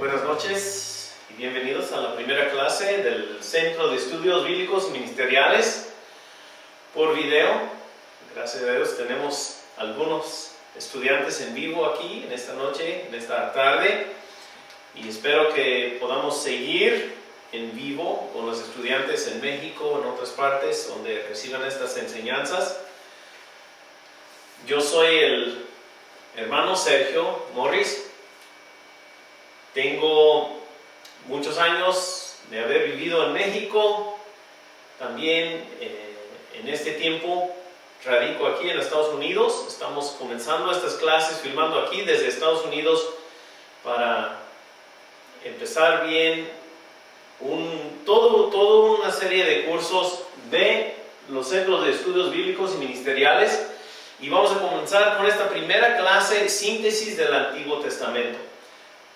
Buenas noches y bienvenidos a la primera clase del Centro de Estudios Bíblicos y Ministeriales por video. Gracias a Dios tenemos algunos estudiantes en vivo aquí en esta noche, en esta tarde, y espero que podamos seguir en vivo con los estudiantes en México, en otras partes donde reciban estas enseñanzas. Yo soy el hermano Sergio Morris. Tengo muchos años de haber vivido en México. También en este tiempo radico aquí en Estados Unidos. Estamos comenzando estas clases, filmando aquí desde Estados Unidos para empezar bien toda una serie de cursos de los Centros de Estudios Bíblicos y Ministeriales. Y vamos a comenzar con esta primera clase, síntesis del Antiguo Testamento.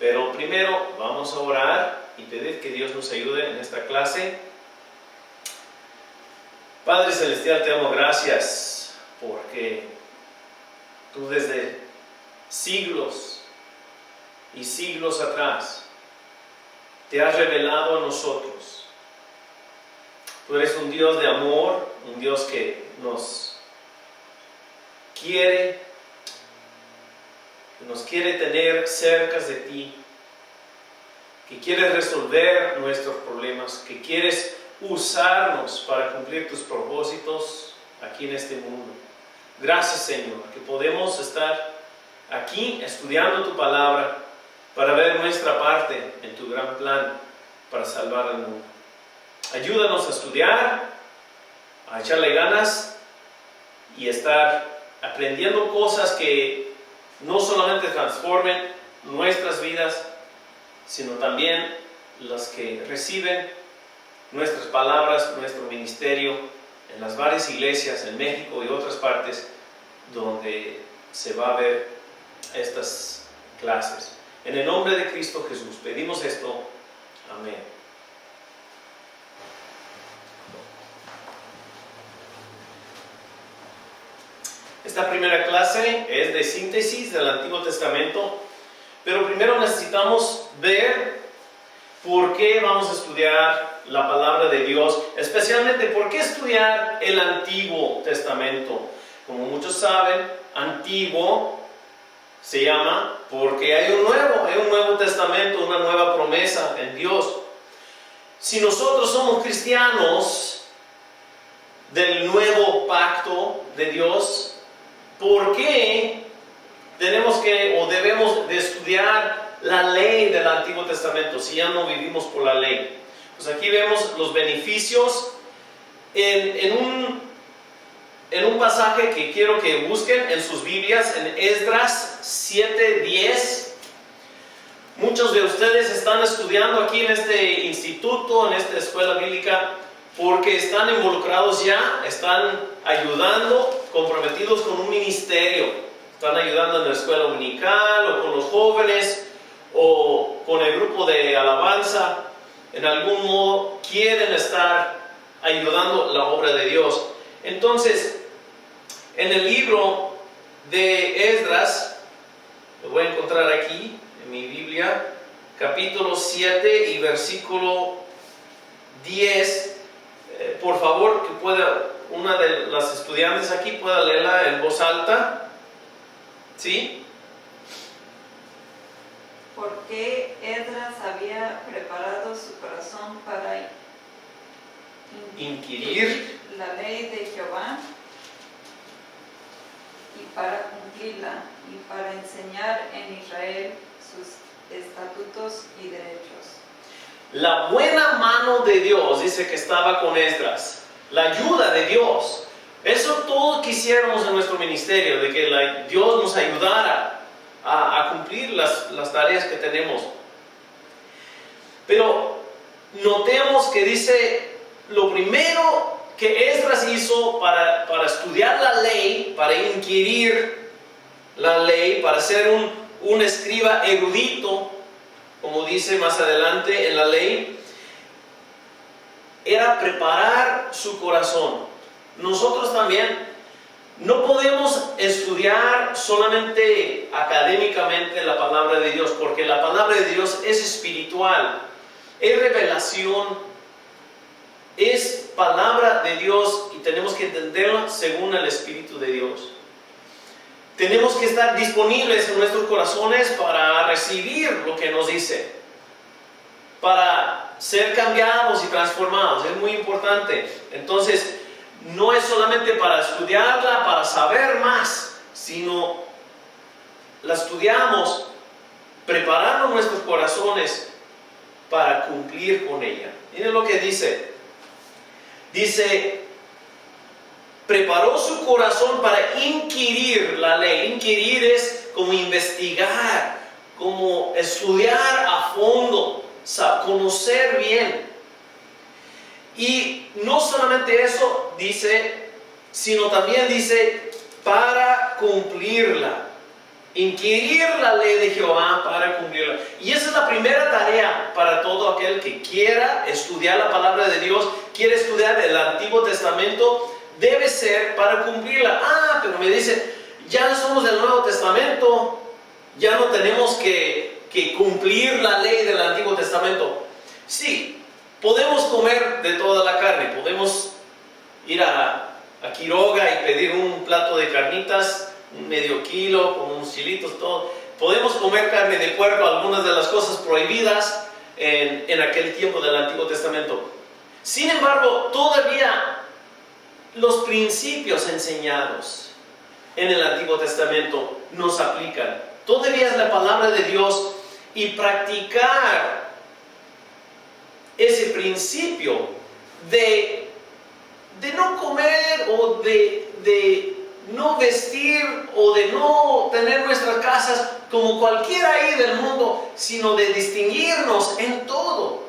Pero primero vamos a orar y pedir que Dios nos ayude en esta clase. Padre Celestial, te damos gracias porque tú desde siglos y siglos atrás te has revelado a nosotros. Tú eres un Dios de amor, un Dios que nos quiere tener cerca de ti, que quieres resolver nuestros problemas, que quieres usarnos para cumplir tus propósitos aquí en este mundo. Gracias, Señor, que podemos estar aquí estudiando tu palabra para ver nuestra parte en tu gran plan para salvar al mundo. Ayúdanos a estudiar, a echarle ganas y estar aprendiendo cosas que no solamente transformen nuestras vidas, sino también las que reciben nuestras palabras, nuestro ministerio en las varias iglesias en México y otras partes donde se va a ver estas clases. En el nombre de Cristo Jesús pedimos esto. Amén. Esta primera clase es de síntesis del Antiguo Testamento, pero primero necesitamos ver por qué vamos a estudiar la palabra de Dios, especialmente por qué estudiar el Antiguo Testamento. Como muchos saben, antiguo se llama porque hay un nuevo testamento, una nueva promesa en Dios. Si nosotros somos cristianos del nuevo pacto de Dios, ¿por qué tenemos que o debemos de estudiar la ley del Antiguo Testamento si ya no vivimos por la ley? Pues aquí vemos los beneficios en un pasaje que quiero que busquen en sus Biblias, en Esdras 7:10. Muchos de ustedes están estudiando aquí en este instituto, en esta escuela bíblica, porque están involucrados ya, están ayudando, comprometidos con un ministerio. Están ayudando en la escuela dominical, o con los jóvenes, o con el grupo de alabanza. En algún modo quieren estar ayudando la obra de Dios. Entonces, en el libro de Esdras, lo voy a encontrar aquí en mi Biblia, capítulo 7 y versículo 10. Por favor, que pueda una de las estudiantes aquí pueda leerla en voz alta. ¿Sí? Porque Esdras había preparado su corazón para inquirir la ley de Jehová y para cumplirla y para enseñar en Israel sus estatutos y derechos. La buena mano de Dios dice que estaba con Esdras. La ayuda de Dios. Eso todo quisiéramos en nuestro ministerio, de que Dios nos ayudara a cumplir las tareas que tenemos. Pero notemos que dice, lo primero que Esdras hizo para estudiar la ley, para inquirir la ley, para ser un escriba erudito, como dice más adelante en la ley, era preparar su corazón. Nosotros también No podemos estudiar solamente académicamente la palabra de Dios, porque la palabra de Dios es espiritual, es revelación, es palabra de Dios y tenemos que entenderla según el Espíritu de Dios. Tenemos que estar disponibles en nuestros corazones para recibir lo que nos dice, para ser cambiados y transformados. Es muy importante. Entonces, no es solamente para estudiarla, para saber más, sino la estudiamos preparando nuestros corazones para cumplir con ella. Miren lo que dice. Dice, preparó su corazón para inquirir la ley. Inquirir es como investigar, como estudiar a fondo, conocer bien. Y no solamente eso dice, sino también dice, para cumplirla. Inquirir la ley de Jehová para cumplirla. Y esa es la primera tarea para todo aquel que quiera estudiar la palabra de Dios, quiere estudiar el Antiguo Testamento, debe ser para cumplirla. Ah, pero me dice, ya somos del Nuevo Testamento, ya no tenemos que cumplir la ley del Antiguo Testamento. Sí, podemos comer de toda la carne, podemos ir a Quiroga y pedir un plato de carnitas, un medio kilo, con unos chilitos, todo. Podemos comer carne de puerco, algunas de las cosas prohibidas en aquel tiempo del Antiguo Testamento. Sin embargo, todavía los principios enseñados en el Antiguo Testamento nos aplican. Todavía es la palabra de Dios y practicar ese principio de no comer o de no vestir o de no tener nuestras casas como cualquiera ahí del mundo, sino de distinguirnos en todo,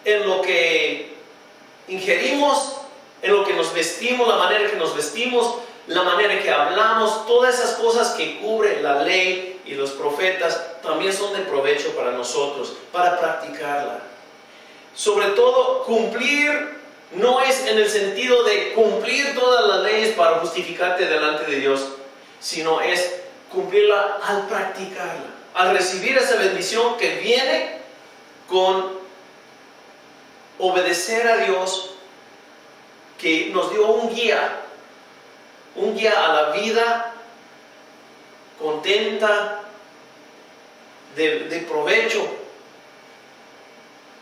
en lo que ingerimos, en lo que nos vestimos, la manera que nos vestimos, la manera que hablamos, todas esas cosas que cubre la ley y los profetas también son de provecho para nosotros, para practicarla. Sobre todo, cumplir no es en el sentido de cumplir todas las leyes para justificarte delante de Dios, sino es cumplirla al practicarla, al recibir esa bendición que viene con obedecer a Dios, que nos dio un guía a la vida contenta, de provecho,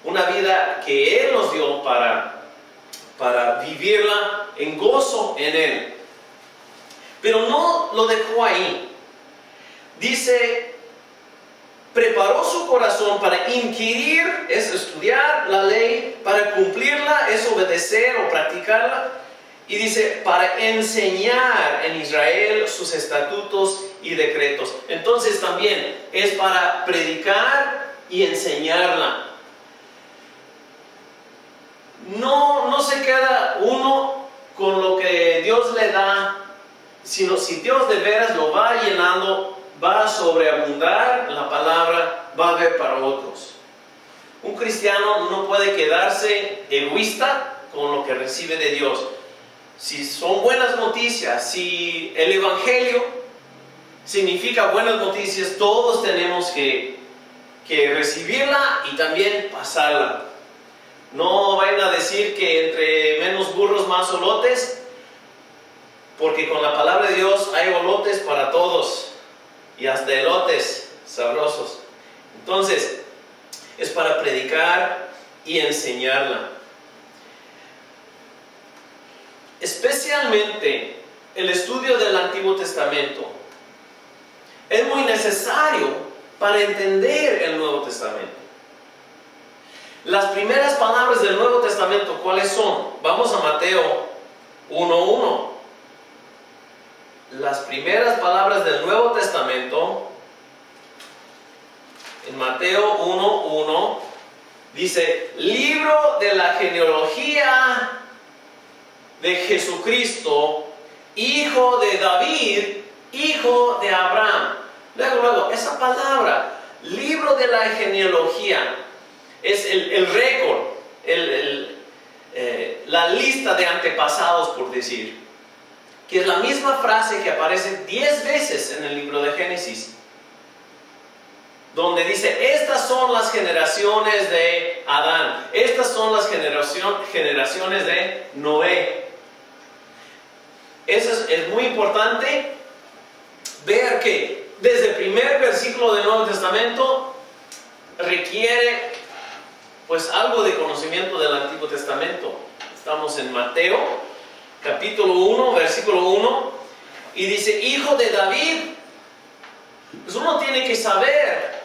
una vida que Él nos dio para vivirla en gozo en Él. Pero no lo dejó ahí. Dice, preparó su corazón para inquirir, es estudiar la ley, para cumplirla, es obedecer o practicarla. Y dice, para enseñar en Israel sus estatutos y decretos. Entonces también es para predicar y enseñarla. No se queda uno con lo que Dios le da, sino si Dios de veras lo va llenando, va a sobreabundar la palabra, va a haber para otros. Un cristiano no puede quedarse egoísta con lo que recibe de Dios. Si son buenas noticias, si el Evangelio significa buenas noticias, todos tenemos que recibirla y también pasarla. No vayan a decir que entre menos burros más olotes, porque con la palabra de Dios hay olotes para todos y hasta elotes sabrosos. Entonces, es para predicar y enseñarla. Especialmente el estudio del Antiguo Testamento es muy necesario para entender el Nuevo Testamento. Las primeras palabras del Nuevo Testamento, ¿cuáles son? Vamos a Mateo 1:1. Las primeras palabras del Nuevo Testamento, en Mateo 1:1, dice, libro de la genealogía de Jesucristo, hijo de David, hijo de Abraham. Luego, esa palabra, libro de la genealogía, es el récord, la lista de antepasados, por decir. que es la misma frase que aparece 10 veces en el libro de Génesis, donde dice, estas son las generaciones de Adán, estas son las generaciones de Noé. Eso es muy importante ver que desde el primer versículo del Nuevo Testamento requiere pues algo de conocimiento del Antiguo Testamento. Estamos en Mateo, capítulo 1, versículo 1, y dice, hijo de David. Pues uno tiene que saber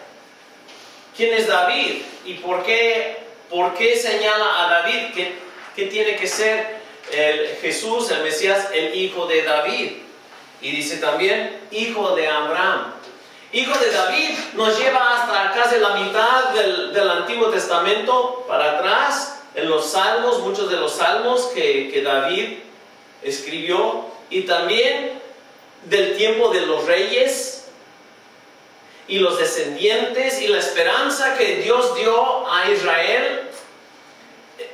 quién es David y por qué señala a David que tiene que ser Jesús, el Mesías, el hijo de David. Y dice también, hijo de Abraham. Hijo de David nos lleva hasta casi la mitad del Antiguo Testamento para atrás, en los salmos, muchos de los salmos que David escribió, y también del tiempo de los reyes y los descendientes y la esperanza que Dios dio a Israel,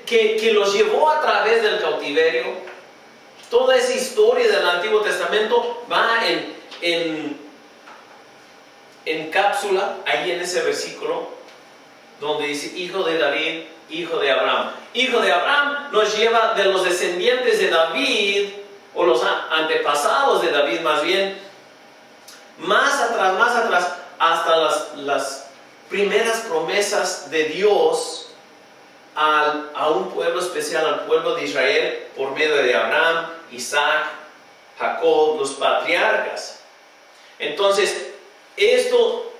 que los llevó a través del cautiverio. Toda esa historia del Antiguo Testamento va en cápsula, ahí en ese versículo, donde dice, hijo de David, hijo de Abraham. Hijo de Abraham nos lleva de los descendientes de David, o los antepasados de David más bien, más atrás, hasta las primeras promesas de Dios a un pueblo especial, al pueblo de Israel, por medio de Abraham, Isaac, Jacob, los patriarcas. Entonces, esto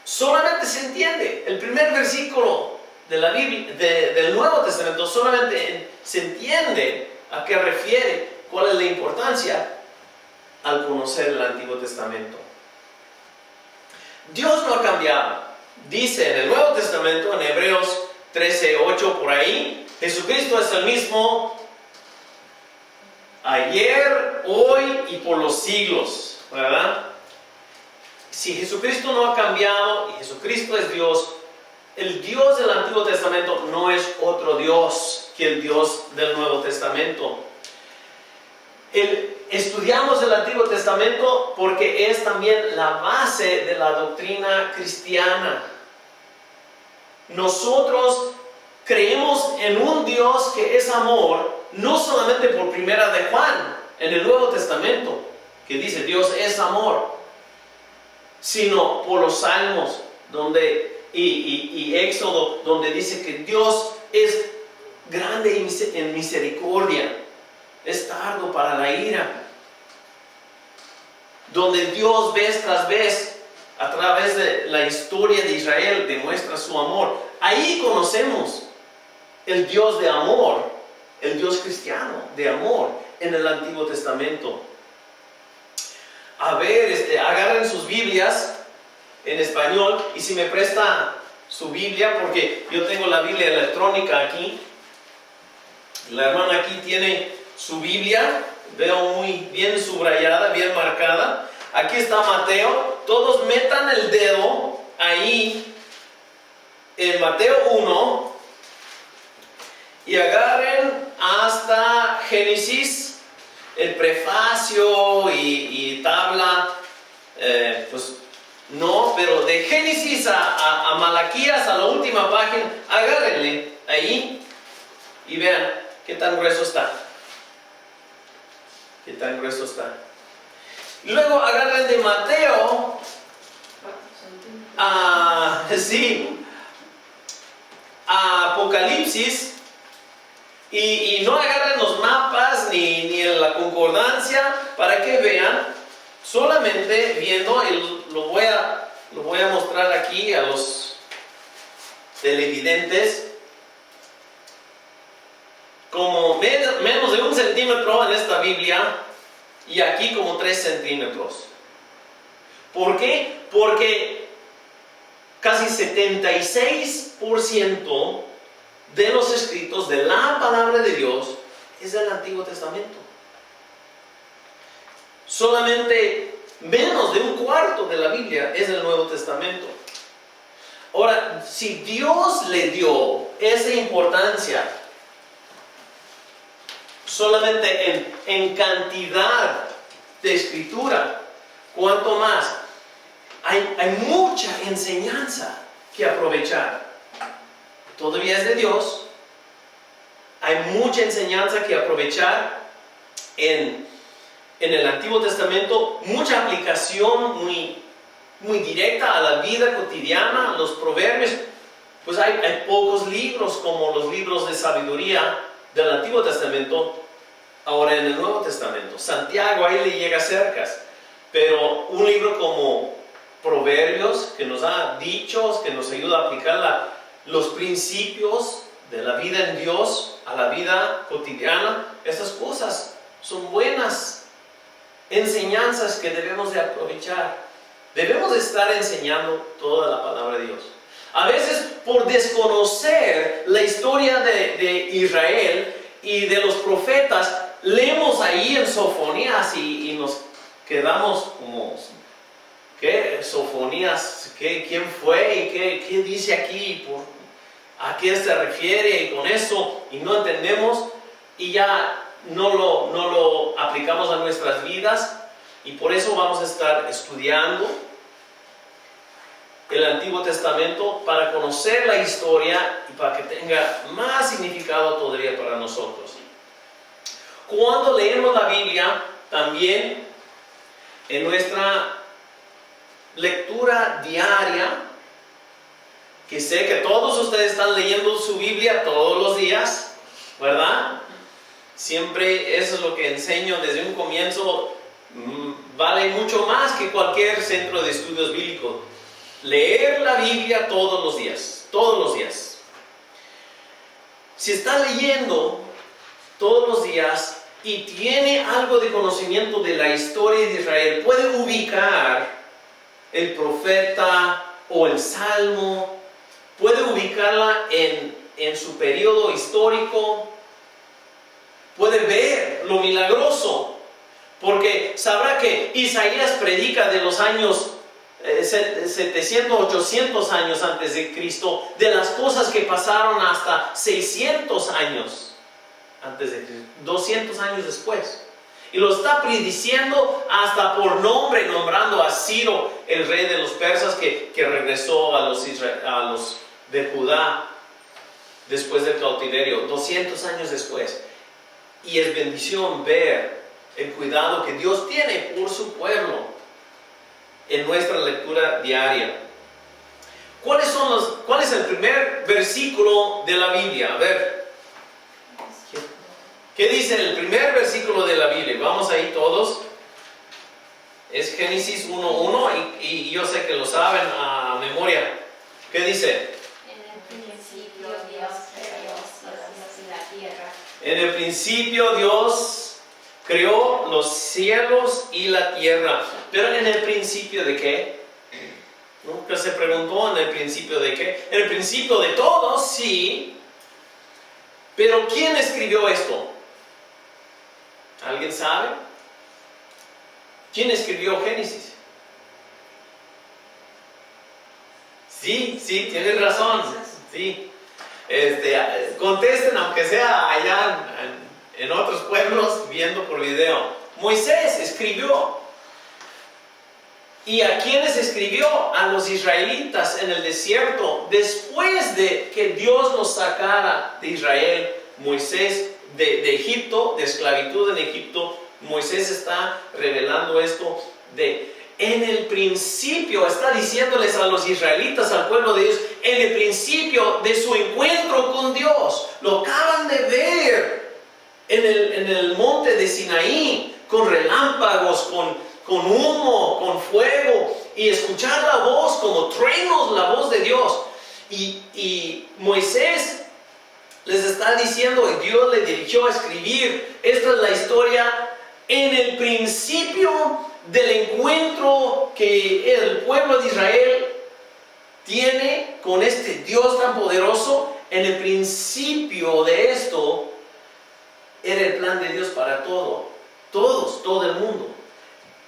solamente se entiende. El primer versículo de la Biblia, del Nuevo Testamento, solamente se entiende a qué refiere, cuál es la importancia al conocer el Antiguo Testamento. Dios no ha cambiado. Dice en el Nuevo Testamento, en Hebreos 13:8 por ahí, Jesucristo es el mismo ayer, hoy y por los siglos, ¿verdad? Si Jesucristo no ha cambiado y Jesucristo es Dios, el Dios del Antiguo Testamento no es otro Dios que el Dios del Nuevo Testamento. Estudiamos el Antiguo Testamento porque es también la base de la doctrina cristiana. Nosotros creemos en un Dios que es amor, no solamente por primera de Juan en el Nuevo Testamento, que dice Dios es amor, sino por los Salmos y Éxodo, donde dice que Dios es grande en misericordia, es tardo para la ira, donde Dios vez tras vez, a través de la historia de Israel, demuestra su amor. Ahí conocemos el Dios de amor, el Dios cristiano de amor en el Antiguo Testamento. A ver, agarren sus Biblias en español, y si me presta su Biblia, porque yo tengo la Biblia electrónica aquí. La hermana aquí tiene su Biblia, veo muy bien subrayada, bien marcada. Aquí está Mateo. Todos metan el dedo ahí en Mateo 1 y agarren hasta Génesis, el prefacio y tabla, pues no, pero de Génesis a Malaquías, a la última página, agárrenle ahí y vean qué tan grueso está. Qué tan grueso está. Luego agarren de Mateo a Apocalipsis, y no agarren los mapas ni la concordancia para que vean, solamente viendo, lo voy a mostrar aquí a los televidentes, como menos de 1 centímetro en esta Biblia, y aquí como 3 centímetros. ¿Por qué? Porque casi 76% de los escritos de la palabra de Dios es del Antiguo Testamento. Solamente menos de 1/4 de la Biblia es del Nuevo Testamento. Ahora, si Dios le dio esa importancia solamente en cantidad de escritura, cuanto más. Hay mucha enseñanza que aprovechar. Todavía es de Dios. Hay mucha enseñanza que aprovechar en el Antiguo Testamento, mucha aplicación muy directa a la vida cotidiana, los proverbios. Pues hay pocos libros como los libros de sabiduría del Antiguo Testamento, ahora en el Nuevo Testamento. Santiago ahí le llega cerca, pero un libro como Proverbios, que nos da dichos, que nos ayuda a aplicar los principios de la vida en Dios a la vida cotidiana, estas cosas son buenas enseñanzas que debemos de aprovechar. Debemos de estar enseñando toda la palabra de Dios. A veces, por desconocer la historia de Israel y de los profetas, leemos ahí en Sofonías y nos quedamos como, ¿qué? Sofonías, ¿quién fue? ¿Y qué dice aquí? ¿A qué se refiere? Y con eso, y no entendemos, y ya no lo aplicamos a nuestras vidas, y por eso vamos a estar estudiando el Antiguo Testamento para conocer la historia y para que tenga más significado todavía para nosotros. Cuando leemos la Biblia, también en nuestra lectura diaria, que sé que todos ustedes están leyendo su Biblia todos los días, ¿verdad? Siempre eso es lo que enseño desde un comienzo, vale mucho más que cualquier centro de estudios bíblicos. Leer la Biblia todos los días, todos los días. Si está leyendo todos los días y tiene algo de conocimiento de la historia de Israel, puede ubicar el profeta o el salmo, puede ubicarla en su periodo histórico, puede ver lo milagroso, porque sabrá que Isaías predica de los años 700, 800 años antes de Cristo, de las cosas que pasaron hasta 600 años antes de Cristo, 200 años después. Y lo está prediciendo hasta por nombre, nombrando a Ciro, el rey de los persas, que regresó a los de Judá después del cautiverio, 200 años después. Y es bendición ver el cuidado que Dios tiene por su pueblo en nuestra lectura diaria. ¿Cuál es el primer versículo de la Biblia? A ver, ¿qué dice el primer versículo de la Biblia? Vamos ahí todos. Es Génesis 1:1 y yo sé que lo saben a memoria. ¿Qué dice? En el principio Dios creó los cielos y la tierra. En el principio Dios creó los cielos y la tierra. Pero en el principio de qué? Nunca se preguntó en el principio de qué. En el principio de todo, sí. Pero ¿quién escribió esto? ¿Alguien sabe? ¿Quién escribió Génesis? Sí, tienen razón. Sí. Contesten, aunque sea allá en otros pueblos viendo por video. Moisés escribió. ¿Y a quiénes escribió? A los israelitas en el desierto. Después de que Dios los sacara de Israel, Moisés de Egipto, de esclavitud en Egipto, Moisés está revelando esto en el principio, está diciéndoles a los israelitas, al pueblo de Dios, en el principio de su encuentro con Dios. Lo acaban de ver en el monte de Sinaí, con relámpagos, con humo, con fuego, y escuchar la voz como truenos, la voz de Dios. Y Moisés les está diciendo, y Dios le dirigió a escribir, esta es la historia en el principio del encuentro que el pueblo de Israel tiene con este Dios tan poderoso. En el principio de esto era el plan de Dios para todo el mundo.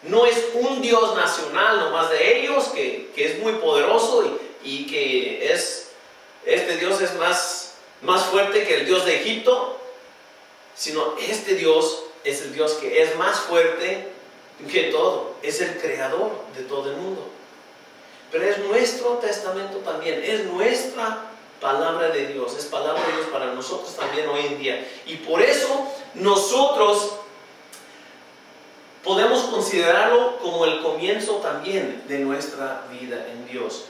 No es un Dios nacional nomás de ellos, que es muy poderoso y que este Dios es más fuerte que el Dios de Egipto, sino este Dios es el Dios que es más fuerte que todo, es el creador de todo el mundo. Pero es nuestro testamento también, es nuestra palabra de Dios, es palabra de Dios para nosotros también hoy en día. Y por eso nosotros podemos considerarlo como el comienzo también de nuestra vida en Dios.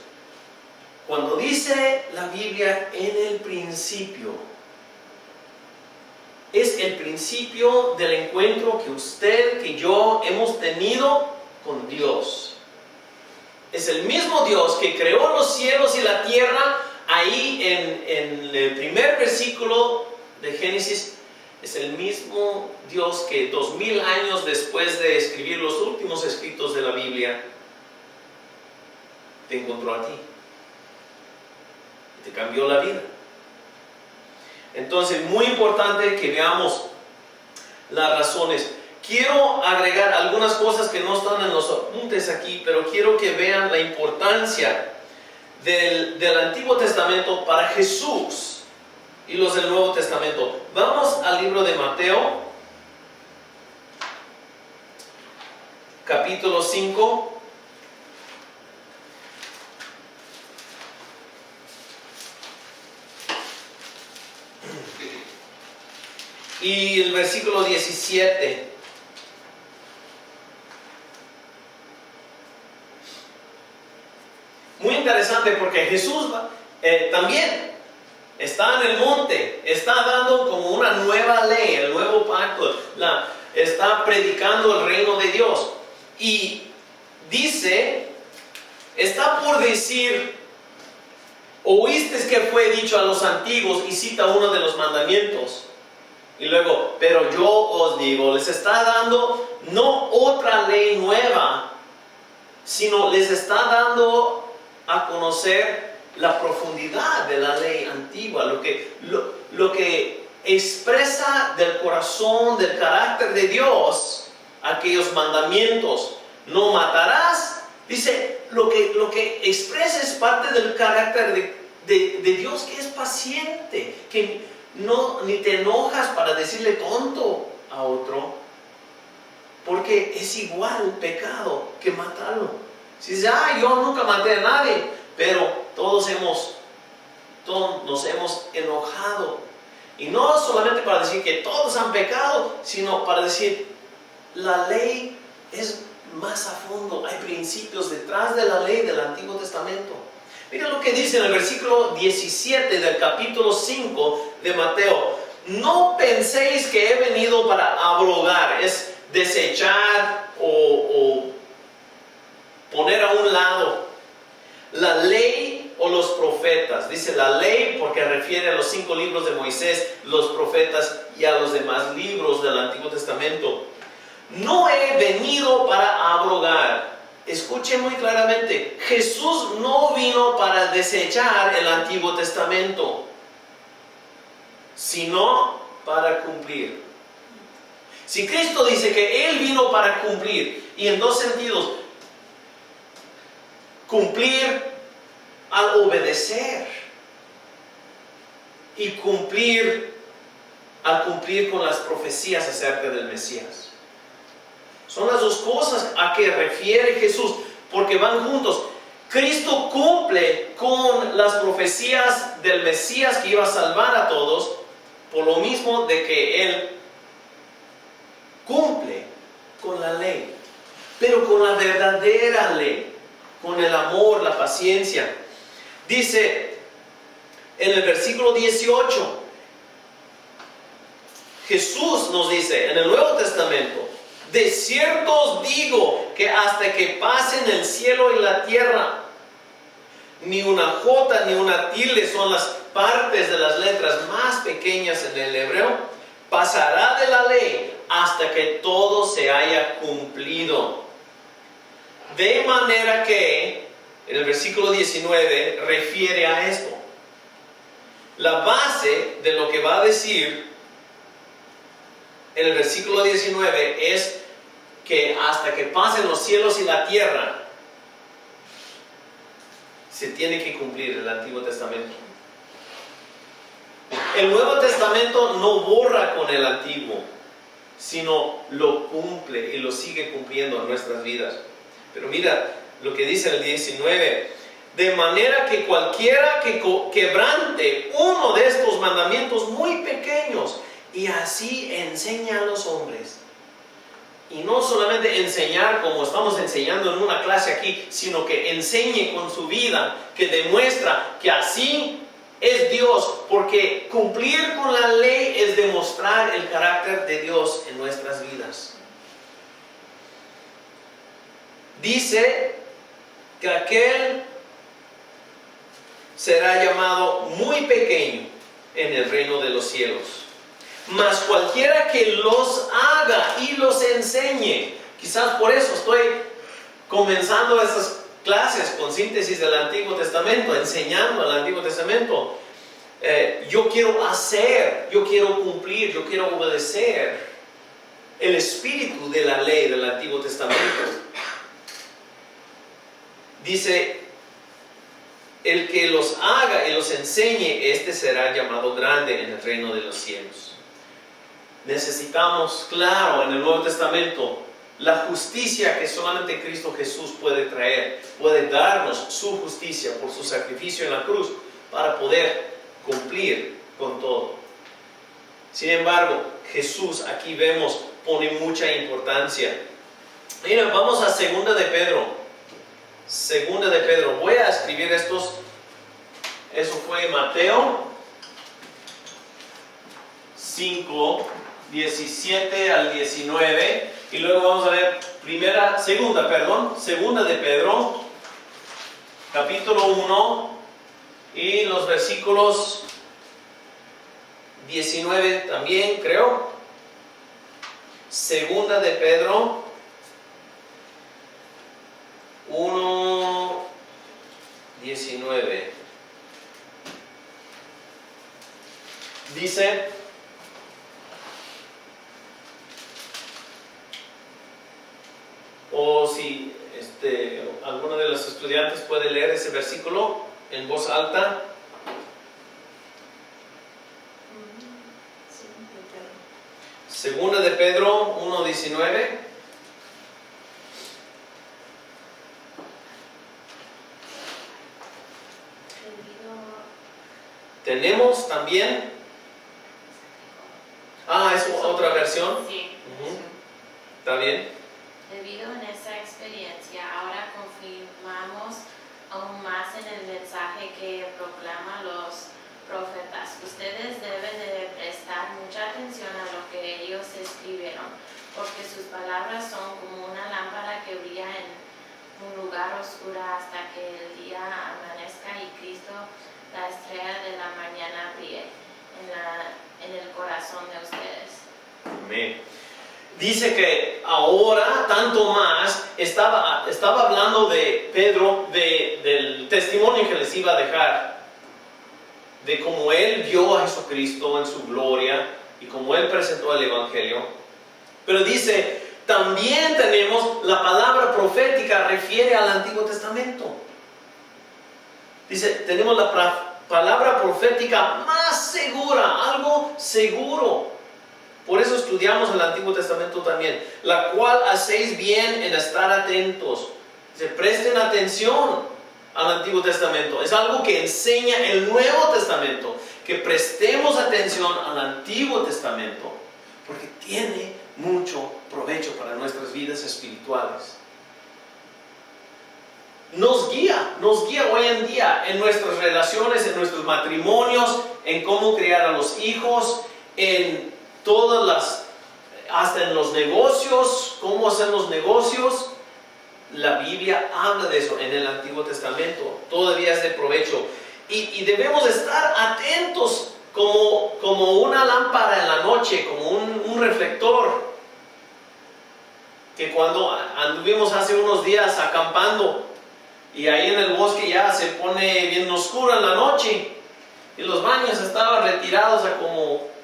Cuando dice la Biblia en el principio, es el principio del encuentro que usted, que yo hemos tenido con Dios. Es el mismo Dios que creó los cielos y la tierra. Ahí en el primer versículo de Génesis, es el mismo Dios que 2000 años después de escribir los últimos escritos de la Biblia, te encontró a ti. Te cambió la vida. Entonces, muy importante que veamos las razones. Quiero agregar algunas cosas que no están en los apuntes aquí, pero quiero que vean la importancia del Antiguo Testamento para Jesús y los del Nuevo Testamento. Vamos al libro de Mateo, capítulo 5. Y el versículo 17. Muy interesante porque Jesús también está en el monte, está dando como una nueva ley, el nuevo pacto, está predicando el reino de Dios. Y dice, está por decir, oíste que fue dicho a los antiguos, y cita uno de los mandamientos. Y luego, pero yo os digo, les está dando no otra ley nueva, sino les está dando a conocer la profundidad de la ley antigua, lo que expresa del corazón, del carácter de Dios, aquellos mandamientos. No matarás, dice, lo que expresa es parte del carácter de Dios, que es paciente, que no, ni te enojas para decirle tonto a otro, porque es igual pecado que matarlo. Si dices, yo nunca maté a nadie, pero todos nos hemos enojado. Y no solamente para decir que todos han pecado, sino para decir, la ley es más a fondo, hay principios detrás de la ley del Antiguo Testamento. Mira lo que dice en el versículo 17 del capítulo 5 de Mateo. No penséis que he venido para abrogar, es desechar o poner a un lado la ley o los profetas. Dice la ley porque refiere a los 5 libros de Moisés, los profetas y a los demás libros del Antiguo Testamento. No he venido para abrogar. Escuchen muy claramente, Jesús no vino para desechar el Antiguo Testamento, sino para cumplir. Si Cristo dice que Él vino para cumplir, y en dos sentidos, cumplir al obedecer y cumplir al cumplir con las profecías acerca del Mesías. Son las dos cosas a que refiere Jesús, porque van juntos. Cristo cumple con las profecías del Mesías que iba a salvar a todos, por lo mismo de que Él cumple con la ley, pero con la verdadera ley, con el amor, la paciencia. Dice en el versículo 18, Jesús nos dice en el Nuevo Testamento, de cierto os digo que hasta que pasen el cielo y la tierra, ni una jota ni una tilde son las partes de las letras más pequeñas en el hebreo, pasará de la ley hasta que todo se haya cumplido. De manera que, en el versículo 19, refiere a esto. La base de lo que va a decir en el versículo 19 es que hasta que pasen los cielos y la tierra, se tiene que cumplir el Antiguo Testamento. El Nuevo Testamento no borra con el Antiguo. sino lo cumple y lo sigue cumpliendo en nuestras vidas. Pero mira lo que dice el 19, de manera que cualquiera que quebrante uno de estos mandamientos muy pequeños y así enseña a los hombres. Y no solamente enseñar como estamos enseñando en una clase aquí, sino que enseñe con su vida, que demuestra que así es Dios, porque cumplir con la ley es demostrar el carácter de Dios en nuestras vidas. Dice que aquel será llamado muy pequeño en el reino de los cielos. Mas cualquiera que los haga y los enseñe, quizás por eso estoy comenzando estas clases con síntesis del Antiguo Testamento, enseñando el Antiguo Testamento. Yo quiero hacer, yo quiero cumplir, yo quiero obedecer el espíritu de la ley del Antiguo Testamento. Dice, el que los haga y los enseñe, este será llamado grande en el reino de los cielos. Necesitamos, claro, en el Nuevo Testamento, la justicia que solamente Cristo Jesús puede traer, puede darnos su justicia por su sacrificio en la cruz para poder cumplir con todo. Sin embargo, Jesús, aquí vemos, pone mucha importancia. Mira, vamos a 2 de Pedro. 2 de Pedro. Voy a escribir estos. Eso fue Mateo 5, 17 al 19. Y luego vamos a ver segunda de Pedro, capítulo 1, y los versículos 19 también, creo. Segunda de Pedro 1, 19. Dice: o si alguno de los estudiantes puede leer ese versículo en voz alta. Segunda de Pedro 1:19. Tenemos también. Es otra versión. Sí. Está bien. Debido a esa experiencia, ahora confirmamos aún más en el mensaje que proclaman los profetas. Ustedes deben de prestar mucha atención a lo que ellos escribieron, porque sus palabras son como una lámpara que brilla en un lugar oscuro hasta que el día amanezca y Cristo, la estrella de la mañana, brille en el corazón de ustedes. Amén. Dice que ahora, tanto más, estaba hablando de Pedro, del testimonio que les iba a dejar, de cómo él vio a Jesucristo en su gloria y cómo él presentó el Evangelio. Pero dice, también tenemos la palabra profética, refiere al Antiguo Testamento. Dice, tenemos la palabra profética más segura, algo seguro. Por eso estudiamos el Antiguo Testamento también, la cual hacéis bien en estar atentos. Se presten atención al Antiguo Testamento. Es algo que enseña el Nuevo Testamento, que prestemos atención al Antiguo Testamento, porque tiene mucho provecho para nuestras vidas espirituales. Nos guía hoy en día en nuestras relaciones, en nuestros matrimonios, en cómo criar a los hijos, en hasta en los negocios, cómo hacer los negocios. La Biblia habla de eso en el Antiguo Testamento, todavía es de provecho. Y debemos estar atentos como una lámpara en la noche, como un reflector. Que cuando anduvimos hace unos días acampando, y ahí en el bosque ya se pone bien oscuro en la noche, y los baños estaban retirados a como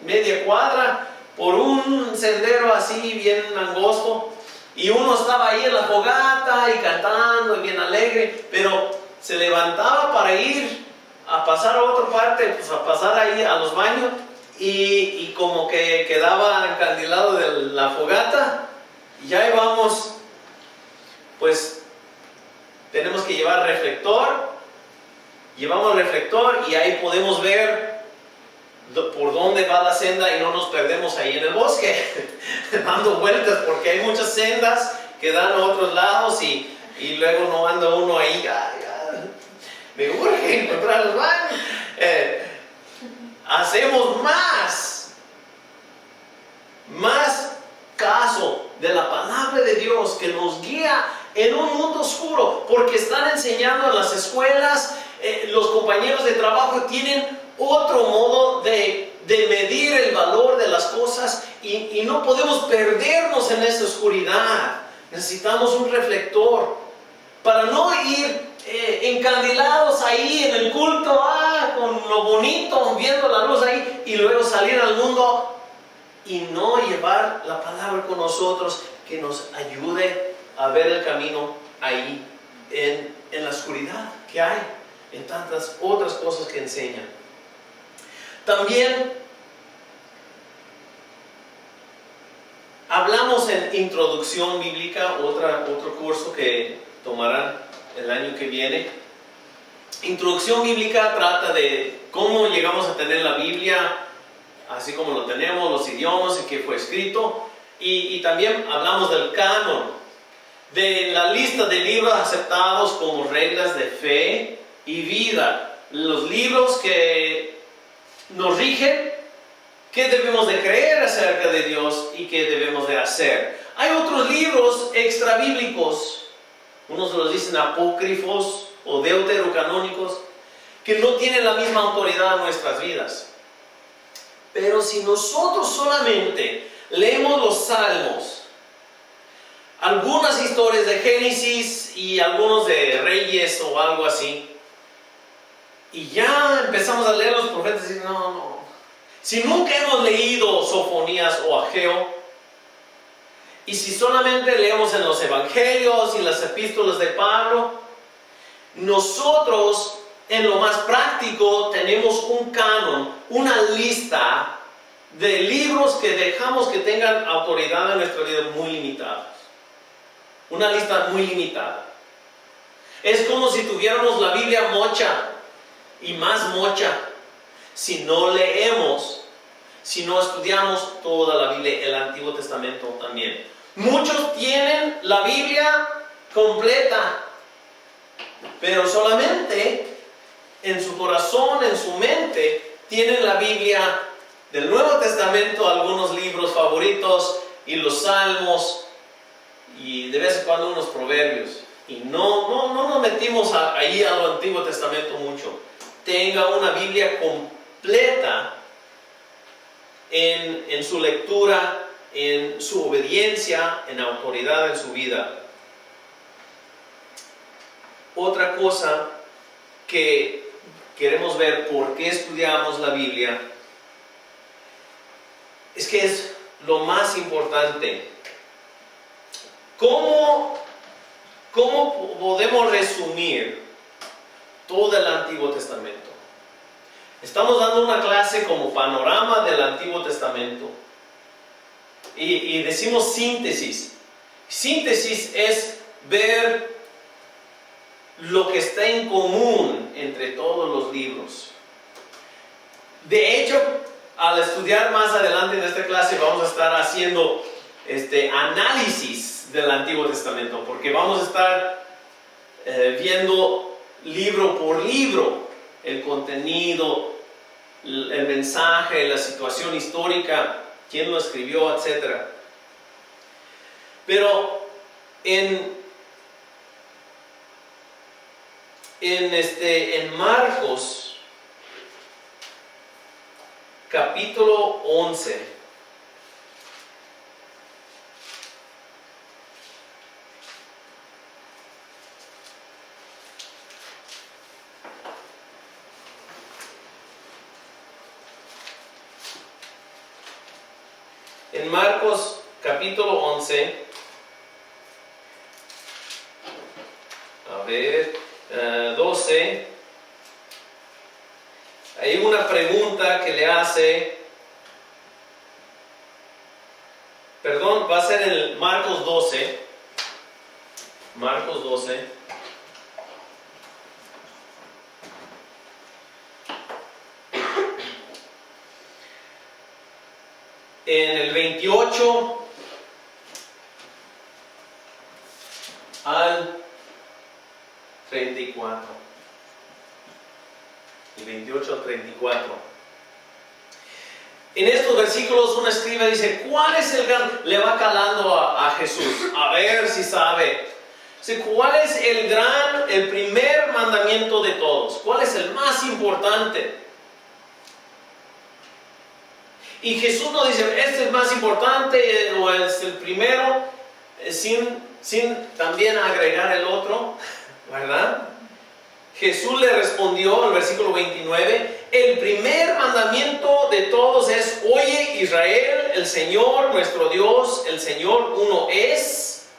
media cuadra por un sendero así bien angosto, y uno estaba ahí en la fogata y cantando y bien alegre, pero se levantaba para ir a pasar a otra parte, pues a pasar ahí a los baños, y como que quedaba encandilado de la fogata. Y ahí vamos, pues tenemos que llevar reflector. Llevamos reflector y ahí podemos ver por dónde va la senda y no nos perdemos ahí en el bosque dando vueltas, porque hay muchas sendas que dan a otros lados y luego no anda uno ahí. Me urge encontrar los baños. Hacemos más caso de la palabra de Dios que nos guía en un mundo oscuro, porque están enseñando en las escuelas, los compañeros de trabajo tienen otro modo de medir el valor de las cosas y no podemos perdernos en esa oscuridad. Necesitamos un reflector para no ir encandilados ahí en el culto, con lo bonito, viendo la luz ahí, y luego salir al mundo y no llevar la palabra con nosotros que nos ayude a ver el camino ahí en la oscuridad que hay, en tantas otras cosas que enseñan. También hablamos en introducción bíblica, otro curso que tomarán el año que viene. Introducción bíblica trata de cómo llegamos a tener la Biblia así como lo tenemos, los idiomas y que fue escrito, y también hablamos del canon, de la lista de libros aceptados como reglas de fe y vida, los libros que nos rigen, qué debemos de creer acerca de Dios y qué debemos de hacer. Hay otros libros extrabíblicos, unos los dicen apócrifos o deuterocanónicos, que no tienen la misma autoridad en nuestras vidas. Pero si nosotros solamente leemos los Salmos, algunas historias de Génesis y algunos de Reyes o algo así, y ya empezamos a leer los profetas y decir, no. Si nunca hemos leído Sofonías o Ageo, y si solamente leemos en los Evangelios y las epístolas de Pablo, nosotros en lo más práctico tenemos un canon, una lista de libros que dejamos que tengan autoridad en nuestra vida muy limitadas. Una lista muy limitada. Es como si tuviéramos la Biblia mocha y más mocha. Si no leemos, si no estudiamos toda la Biblia, el Antiguo Testamento también. Muchos tienen la Biblia completa, pero solamente en su corazón, en su mente, tienen la Biblia del Nuevo Testamento, algunos libros favoritos y los Salmos y de vez en cuando unos proverbios. Y no nos metimos ahí al Antiguo Testamento mucho. Tenga una Biblia completa en su lectura, en su obediencia, en autoridad en su vida. Otra cosa que queremos ver por qué estudiamos la Biblia es que es lo más importante. ¿Cómo podemos resumir todo el Antiguo Testamento? Estamos dando una clase como panorama del Antiguo Testamento y decimos síntesis. Síntesis es ver lo que está en común entre todos los libros. De hecho, al estudiar más adelante en esta clase vamos a estar haciendo análisis del Antiguo Testamento, porque vamos a estar viendo libro por libro el contenido, el mensaje, la situación histórica, quién lo escribió, etc. Pero en Marcos capítulo 11, en Marcos capítulo 11, a ver, 12, hay una pregunta que le hace Perdón, va a ser el Marcos 12. Marcos 12. En el 28 al 34. El 28 al 34. En estos versículos un escriba dice, ¿cuál es el gran? Le va calando a Jesús, a ver si sabe. Dice, ¿cuál es el primer mandamiento de todos? ¿Cuál es el más importante? Y Jesús no dice, este es más importante o es el primero, sin también agregar el otro, ¿verdad? Jesús le respondió en el versículo 29, el primer mandamiento de todos es, oye Israel, el Señor nuestro Dios, el Señor uno es,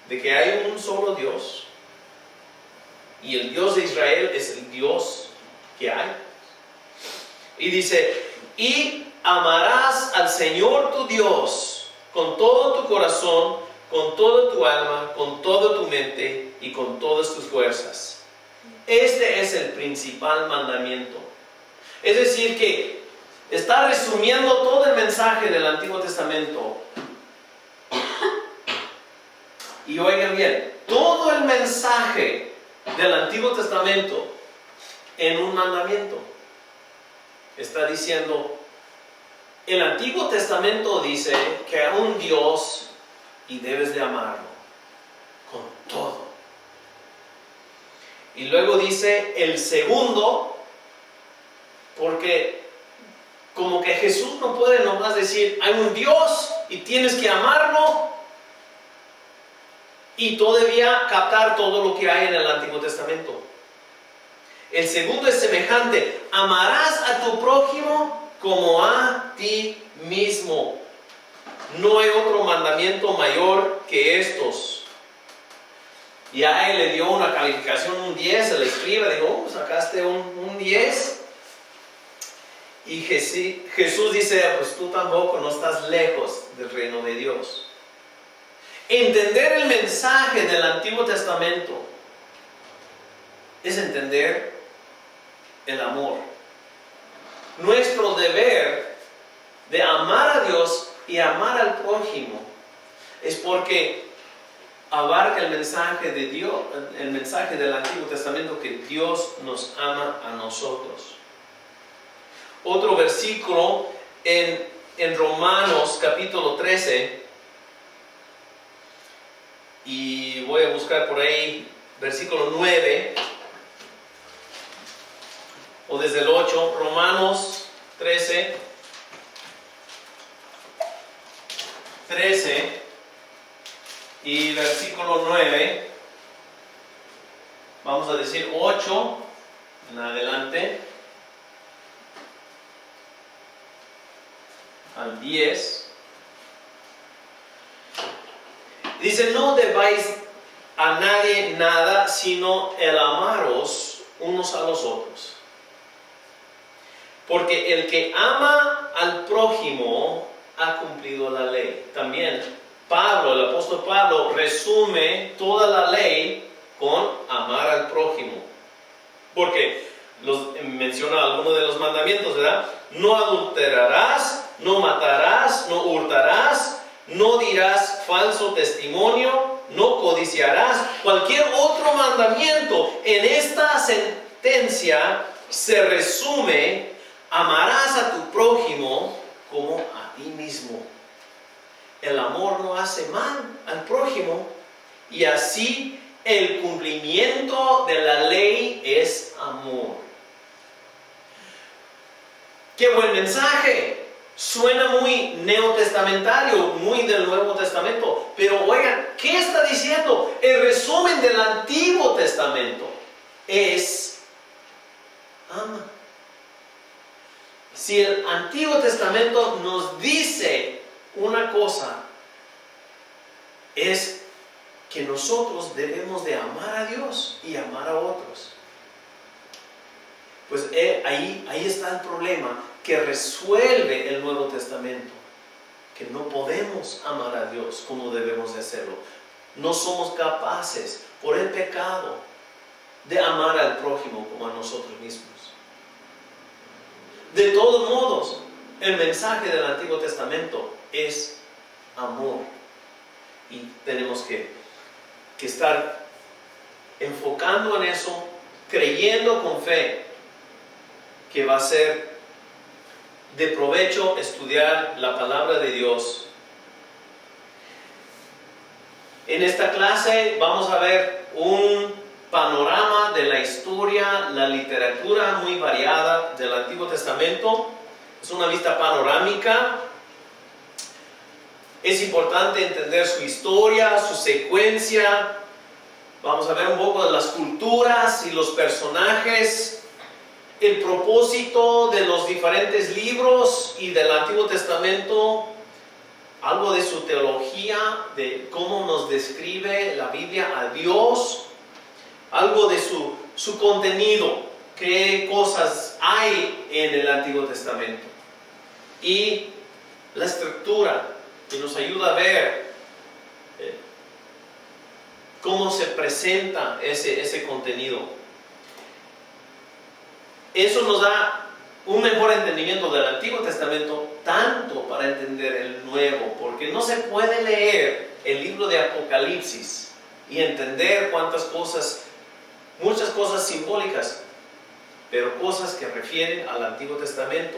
de que hay un solo Dios, y el Dios de Israel es el Dios que hay. Y dice, y amarás al Señor tu Dios con todo tu corazón, con toda tu alma, con toda tu mente y con todas tus fuerzas. Este es el principal mandamiento. Es decir, que está resumiendo todo el mensaje del Antiguo Testamento. Y oigan bien, todo el mensaje del Antiguo Testamento en un mandamiento. Está diciendo, el Antiguo Testamento dice que hay un Dios y debes de amarlo con todo. Y luego dice el segundo, porque como que Jesús no puede nomás decir, hay un Dios y tienes que amarlo y todavía captar todo lo que hay en el Antiguo Testamento. El segundo es semejante, amarás a tu prójimo como a ti mismo. No hay otro mandamiento mayor que estos. Y a él le dio una calificación, un 10, el escriba dijo, sacaste un 10. Y Jesús dice, pues tú tampoco, no estás lejos del reino de Dios. Entender el mensaje del Antiguo Testamento es entender el amor. Nuestro deber de amar a Dios y amar al prójimo es porque abarca el mensaje de Dios, el mensaje del Antiguo Testamento, que Dios nos ama a nosotros. Otro versículo en Romanos capítulo 13, y voy a buscar por ahí versículo 9 o desde el 8, Romanos 13 y versículo 9, vamos a decir 8 en adelante al 10. Dice, no debáis a nadie nada, sino el amaros unos a los otros. Porque el que ama al prójimo ha cumplido la ley. También Pablo, el apóstol Pablo, resume toda la ley con amar al prójimo. Porque menciona algunos de los mandamientos, ¿verdad? No adulterarás, no matarás, no hurtarás, no dirás falso testimonio, no codiciarás. Cualquier otro mandamiento en esta sentencia se resume: amarás a tu prójimo como a ti mismo. El amor no hace mal al prójimo, y así el cumplimiento de la ley es amor. ¡Qué buen mensaje! Suena muy neotestamentario, muy del Nuevo Testamento, pero oigan, ¿qué está diciendo? El resumen del Antiguo Testamento es: ama. Si el Antiguo Testamento nos dice una cosa, es que nosotros debemos de amar a Dios y amar a otros. Pues ahí está el problema que resuelve el Nuevo Testamento. que no podemos amar a Dios como debemos de hacerlo. No somos capaces, por el pecado, de amar al prójimo como a nosotros mismos. De todos modos, el mensaje del Antiguo Testamento es amor. Y tenemos que estar enfocando en eso, creyendo con fe que va a ser de provecho estudiar la palabra de Dios. En esta clase vamos a ver un panorama de la historia, la literatura muy variada del Antiguo Testamento. Es una vista panorámica. Es importante entender su historia, su secuencia. Vamos a ver un poco de las culturas y los personajes, el propósito de los diferentes libros y del Antiguo Testamento, algo de su teología, de cómo nos describe la Biblia a Dios, algo de su contenido, qué cosas hay en el Antiguo Testamento, y la estructura que nos ayuda a ver cómo se presenta ese contenido. Eso nos da un mejor entendimiento del Antiguo Testamento, tanto para entender el Nuevo, porque no se puede leer el libro de Apocalipsis y entender muchas cosas simbólicas, pero cosas que refieren al Antiguo Testamento.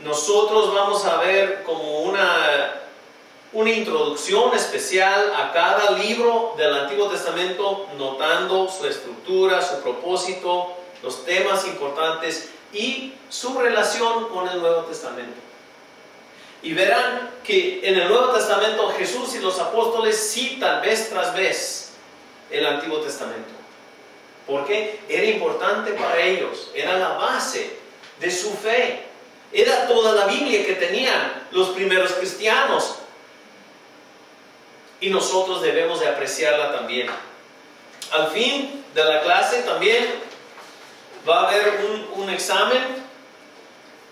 Nosotros vamos a ver como una introducción especial a cada libro del Antiguo Testamento, notando su estructura, su propósito, los temas importantes y su relación con el Nuevo Testamento. Y verán que en el Nuevo Testamento Jesús y los apóstoles citan vez tras vez el Antiguo Testamento, porque era importante para ellos, era la base de su fe, era toda la Biblia que tenían los primeros cristianos. Y nosotros debemos de apreciarla también. Al fin de la clase también va a haber un examen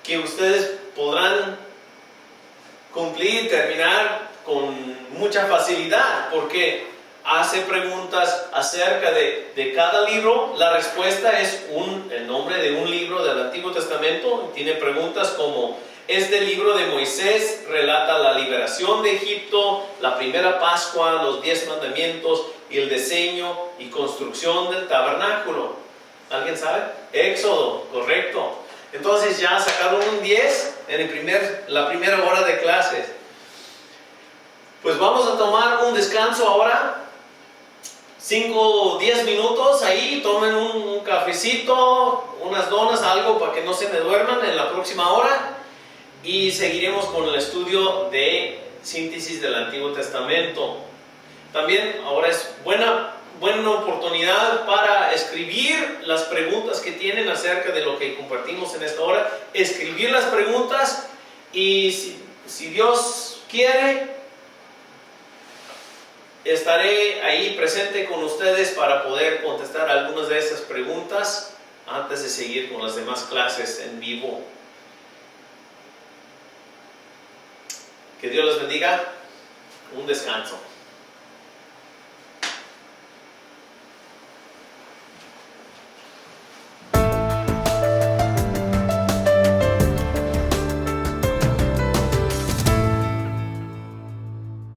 que ustedes podrán cumplir y terminar con mucha facilidad, porque hace preguntas acerca de cada libro. La respuesta es el nombre de un libro del Antiguo Testamento. Tiene preguntas como: este libro de Moisés relata la liberación de Egipto, la primera Pascua, los 10 mandamientos y el diseño y construcción del tabernáculo. ¿Alguien sabe? Éxodo, correcto. Entonces ya sacaron un 10 en la primera hora de clases. Pues vamos a tomar un descanso ahora. 5 o 10 minutos ahí, tomen un cafecito, unas donas, algo para que no se me duerman en la próxima hora. Y seguiremos con el estudio de síntesis del Antiguo Testamento. También ahora es buena oportunidad para escribir las preguntas que tienen acerca de lo que compartimos en esta hora. Escribir las preguntas, y si Dios quiere, estaré ahí presente con ustedes para poder contestar algunas de esas preguntas antes de seguir con las demás clases en vivo. Que Dios les bendiga. Un descanso.